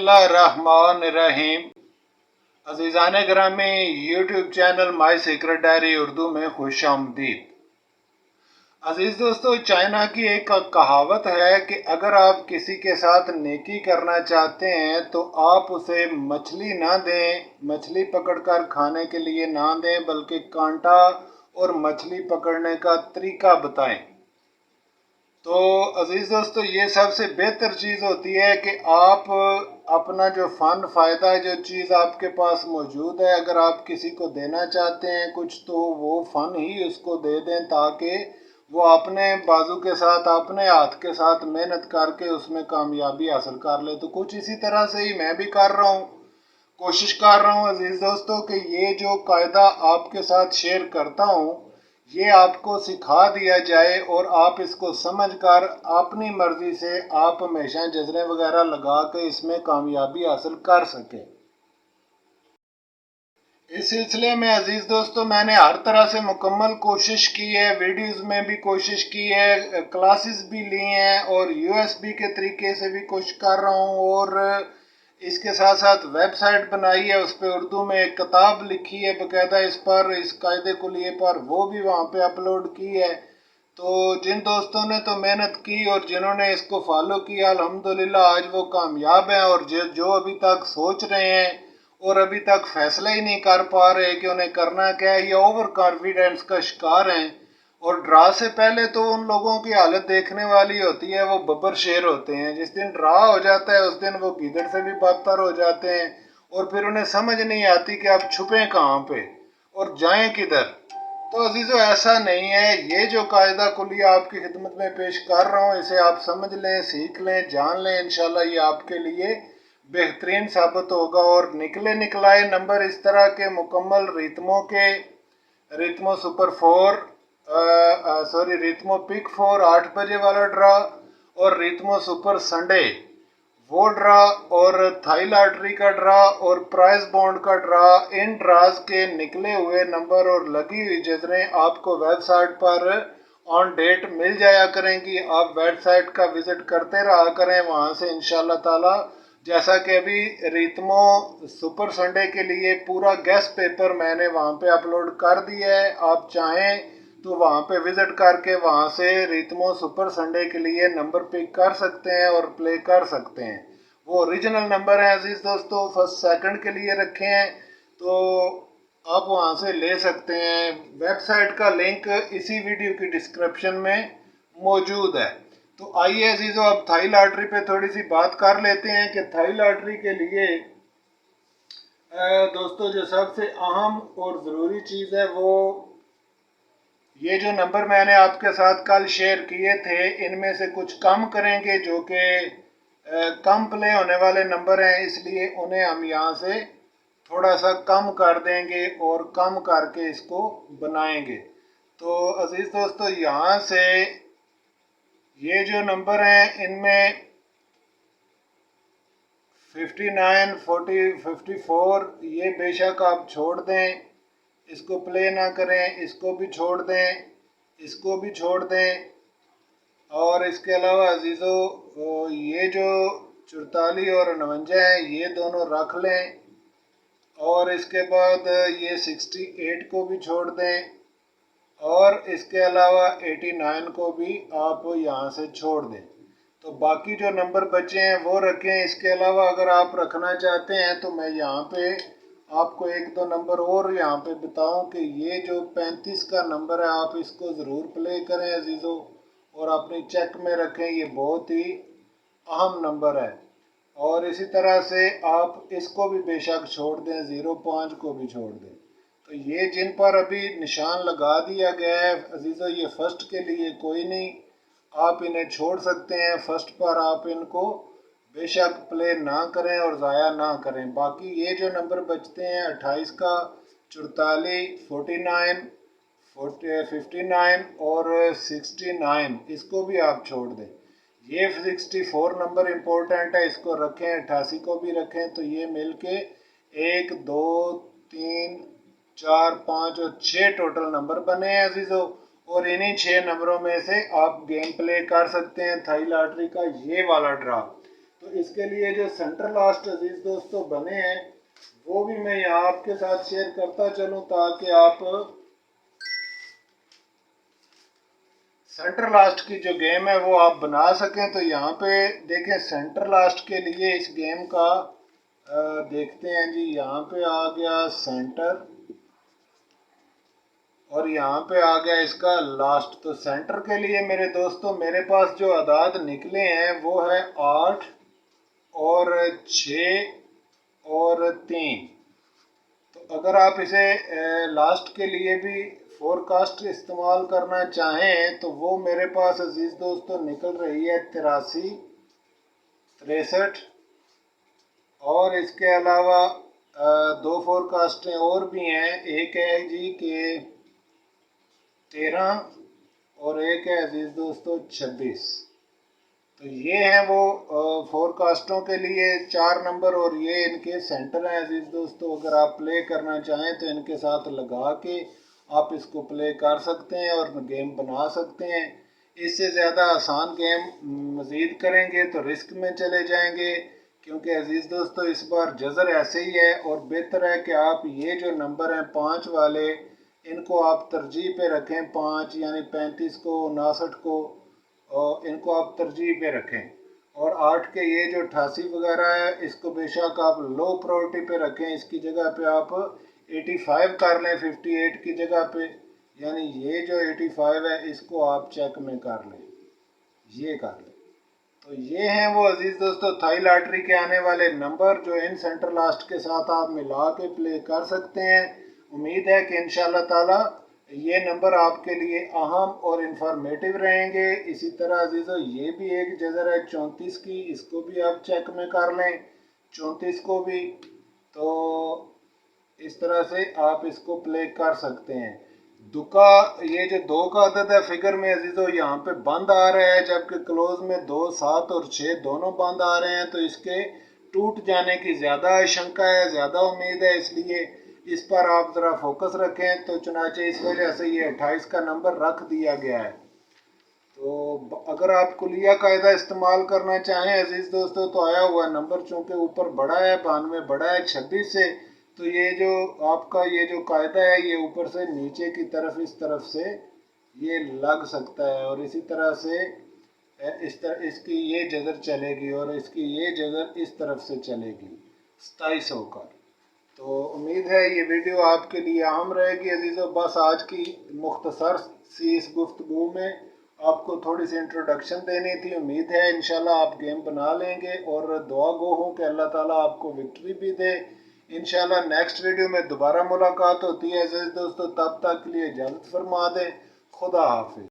बिस्मिल्लाहिर्रहमानिर्रहीम। अज़ीज़ान गिरामी, YouTube channel my secret diary Urdu में खुश आमदीद। अजीज़ दोस्तों, चाइना की एक कहावत है कि अगर आप किसी के साथ नेकी करना चाहते हैं तो आप उसे मछली ना दें, मछली पकड़कर खाने के लिए ना दें, बल्कि कांटा और मछली पकड़ने का तरीका बताएं। तो अजीज़ दोस्तों, ये सबसे बेहतर चीज़ होती है कि आप अपना जो फ़न फ़ायदा, जो चीज़ आपके पास मौजूद है, अगर आप किसी को देना चाहते हैं कुछ, तो वो फ़न ही उसको दे दें, ताकि वो अपने बाजू के साथ, अपने हाथ के साथ मेहनत करके उसमें कामयाबी हासिल कर ले। तो कुछ इसी तरह से ही मैं भी कर रहा हूँ, कोशिश कर रहा हूँ अजीज़ दोस्तों कि ये जो कायदा आपके साथ शेयर करता हूँ, ये आपको सिखा दिया जाए और आप इसको समझकर अपनी मर्जी से आप हमेशा जजरें वगैरह लगा के इसमें कामयाबी हासिल कर सकें। इस सिलसिले में अजीज़ दोस्तों, मैंने हर तरह से मुकम्मल कोशिश की है, वीडियोस में भी कोशिश की है, क्लासेस भी ली हैं और यूएसबी के तरीके से भी कोशिश कर रहा हूँ, और इसके साथ साथ वेबसाइट बनाई है, उस पर उर्दू में एक किताब लिखी है बाकायदा इस पर, इस कायदे कुलिये पर, वो भी वहाँ पे अपलोड की है। तो जिन दोस्तों ने तो मेहनत की और जिन्होंने इसको फॉलो किया, अल्हम्दुलिल्लाह आज वो कामयाब हैं। और जो अभी तक सोच रहे हैं और अभी तक फैसला ही नहीं कर पा रहे कि उन्हें करना क्या है, या ओवर कॉन्फिडेंस का शिकार हैं, और ड्रा से पहले तो उन लोगों की हालत देखने वाली होती है, वो बब्बर शेर होते हैं। जिस दिन ड्रा हो जाता है उस दिन वो गीदड़ से भी बदतर हो जाते हैं, और फिर उन्हें समझ नहीं आती कि आप छुपें कहाँ पे और जाएं किधर। तो अजीज़ों, ऐसा नहीं है। ये जो कायदा कुलिया आपकी खिदमत में पेश कर रहा हूँ, इसे आप समझ लें, सीख लें, जान लें, इंशाल्लाह ये आपके लिए बेहतरीन साबित होगा। और निकलाए नंबर इस तरह के मुकम्मल रितमो सुपर 4, रितमो पिक 4 8 बजे वाला ड्रा, और रितमो सुपर संडे वो ड्रा, और थाई लॉटरी का ड्रा और प्राइज बॉन्ड का ड्रा, इन ड्राज के निकले हुए नंबर और लगी हुई जजरें आपको वेबसाइट पर ऑन डेट मिल जाया करेंगी। आप वेबसाइट का विजिट करते रहा करें, वहां से इंशाल्लाह ताला, जैसा कि अभी रितमो सुपर संडे के लिए पूरा गेस्ट पेपर मैंने वहां पे अपलोड कर दिया है, आप चाहें तो वहां पे विजिट करके वहां से रितमो सुपर संडे के लिए नंबर पिक कर सकते हैं और प्ले कर सकते हैं। वो ओरिजिनल नंबर है अजीज दोस्तों, फर्स्ट सेकंड के लिए रखे हैं, तो आप वहां से ले सकते हैं। वेबसाइट का लिंक इसी वीडियो की डिस्क्रिप्शन में मौजूद है। तो आइए अजीजों, अब थाई लॉटरी पे थोड़ी सी बात कर लेते हैं कि थाई लॉटरी के लिए दोस्तों जो सबसे अहम और ज़रूरी चीज़ है, वो ये जो नंबर मैंने आपके साथ कल शेयर किए थे, इनमें से कुछ कम करेंगे जो कि कम प्ले होने वाले नंबर हैं, इसलिए उन्हें हम यहाँ से थोड़ा सा कम कर देंगे और कम करके इसको बनाएंगे। तो अजीज़ दोस्तों, यहाँ से ये जो नंबर हैं, इनमें 59, 40, 54 ये बेशक आप छोड़ दें, इसको प्ले ना करें, इसको भी छोड़ दें, इसको भी छोड़ दें। और इसके अलावा अजीज़ों, ये जो 44 और 49 है, ये दोनों रख लें, और इसके बाद ये 68 को भी छोड़ दें, और इसके अलावा 89 को भी आप यहाँ से छोड़ दें। तो बाकी जो नंबर बचे हैं वो रखें। इसके अलावा अगर आप रखना चाहते हैं तो मैं यहाँ पे आपको एक दो नंबर और यहाँ पे बताऊं कि ये जो 35 का नंबर है, आप इसको ज़रूर प्ले करें अजीज़ों, और अपनी चेक में रखें, ये बहुत ही अहम नंबर है। और इसी तरह से आप इसको भी बेशक छोड़ दें, 05 को भी छोड़ दें। तो ये जिन पर अभी निशान लगा दिया गया है अजीज़ों, ये फर्स्ट के लिए कोई नहीं, आप इन्हें छोड़ सकते हैं। फर्स्ट पर आप इनको बेशक प्ले ना करें और ज़ाया ना करें। बाकी ये जो नंबर बचते हैं 28 का, 44, 49, 59 और 69, इसको भी आप छोड़ दें। ये 64 नंबर इम्पोर्टेंट है, इसको रखें, 88 को भी रखें। तो ये मिलके 1, 2, 3, 4, 5 और 6 टोटल नंबर बने हैं अजीज़ों, और इन्हीं 6 नंबरों में से आप गेम प्ले कर सकते हैं थाई लॉटरी का ये वाला ड्रा। تو اس کے لیے جو سینٹر لاسٹ عزیز دوستوں بنے ہیں وہ بھی میں یہاں آپ کے ساتھ شیئر کرتا چلوں تاکہ آپ سینٹر لاسٹ کی جو گیم ہے وہ آپ بنا سکیں. تو یہاں پہ دیکھیں سینٹر لاسٹ کے لیے اس گیم کا دیکھتے ہیں جی. یہاں پہ آ گیا سینٹر اور یہاں پہ آ گیا اس کا لاسٹ. تو سینٹر کے لیے میرے دوستوں میرے پاس جو اعداد نکلے ہیں وہ ہے 8 اور 6 اور 3. تو اگر آپ اسے لاسٹ کے لیے بھی فور کاسٹ استعمال کرنا چاہیں تو وہ میرے پاس عزیز دوستوں نکل رہی ہے 83 63. اور اس کے علاوہ دو فور کاسٹیں اور بھی ہیں. ایک ہے جی کہ 13 اور ایک ہے عزیز دوستوں 26. تو یہ ہیں وہ فور کاسٹوں کے لیے 4 نمبر اور یہ ان کے سینٹر ہیں عزیز دوستوں. اگر آپ پلے کرنا چاہیں تو ان کے ساتھ لگا کے آپ اس کو پلے کر سکتے ہیں اور گیم بنا سکتے ہیں. اس سے زیادہ آسان گیم مزید کریں گے تو رسک میں چلے جائیں گے کیونکہ عزیز دوستوں اس بار جزر ایسے ہی ہے. اور بہتر ہے کہ آپ یہ جو نمبر ہیں 5 والے ان کو آپ ترجیح پہ رکھیں. 5 یعنی 35 کو 59 کو ان کو آپ ترجیح پہ رکھیں. اور 8 کے یہ جو 88 وغیرہ ہے اس کو بے شک آپ لو پرائورٹی پہ رکھیں. اس کی جگہ پہ آپ 85 کر لیں 58 کی جگہ پہ. یعنی یہ جو 85 ہے اس کو آپ چیک میں کر لیں. یہ کر لیں. تو یہ ہیں وہ عزیز دوستو تھائی لاٹری کے آنے والے نمبر جو ان سینٹر لاسٹ کے ساتھ آپ ملا کے پلے کر سکتے ہیں. امید ہے کہ انشاءاللہ تعالی یہ نمبر آپ کے لیے اہم اور انفارمیٹیو رہیں گے. اسی طرح عزیزو یہ بھی ایک جزر ہے 34 کی. اس کو بھی آپ چیک میں کر لیں 34 کو بھی. تو اس طرح سے آپ اس کو پلے کر سکتے ہیں. دکا یہ جو 2 کا عدد ہے فگر میں عزیزو یہاں پہ بند آ رہا ہے جبکہ کلوز میں 2 7 اور 6 دونوں بند آ رہے ہیں. تو اس کے ٹوٹ جانے کی زیادہ شنکا ہے زیادہ امید ہے. اس لیے اس پر آپ ذرا فوکس رکھیں. تو چنانچہ اس وجہ سے یہ 28 کا نمبر رکھ دیا گیا ہے. تو اگر آپ کلیہ قاعدہ استعمال کرنا چاہیں عزیز دوستو تو آیا ہوا نمبر چونکہ اوپر بڑا ہے 92 بڑا ہے 26 سے تو یہ جو آپ کا یہ جو قاعدہ ہے یہ اوپر سے نیچے کی طرف اس طرف سے یہ لگ سکتا ہے. اور اسی طرح سے اس کی یہ جذر چلے گی اور اس کی یہ جذر اس طرف سے چلے گی 27 ہو کر. تو امید ہے یہ ویڈیو آپ کے لیے اہم رہے گی عزیزو. بس آج کی مختصر سی اس گفتگو میں آپ کو تھوڑی سی انٹروڈکشن دینی تھی. امید ہے انشاءاللہ آپ گیم بنا لیں گے اور دعا گو ہوں کہ اللہ تعالیٰ آپ کو وکٹری بھی دے. انشاءاللہ نیکسٹ ویڈیو میں دوبارہ ملاقات ہوتی ہے عزیز دوستو. تب تک کے لیے اجازت فرما دیں. خدا حافظ.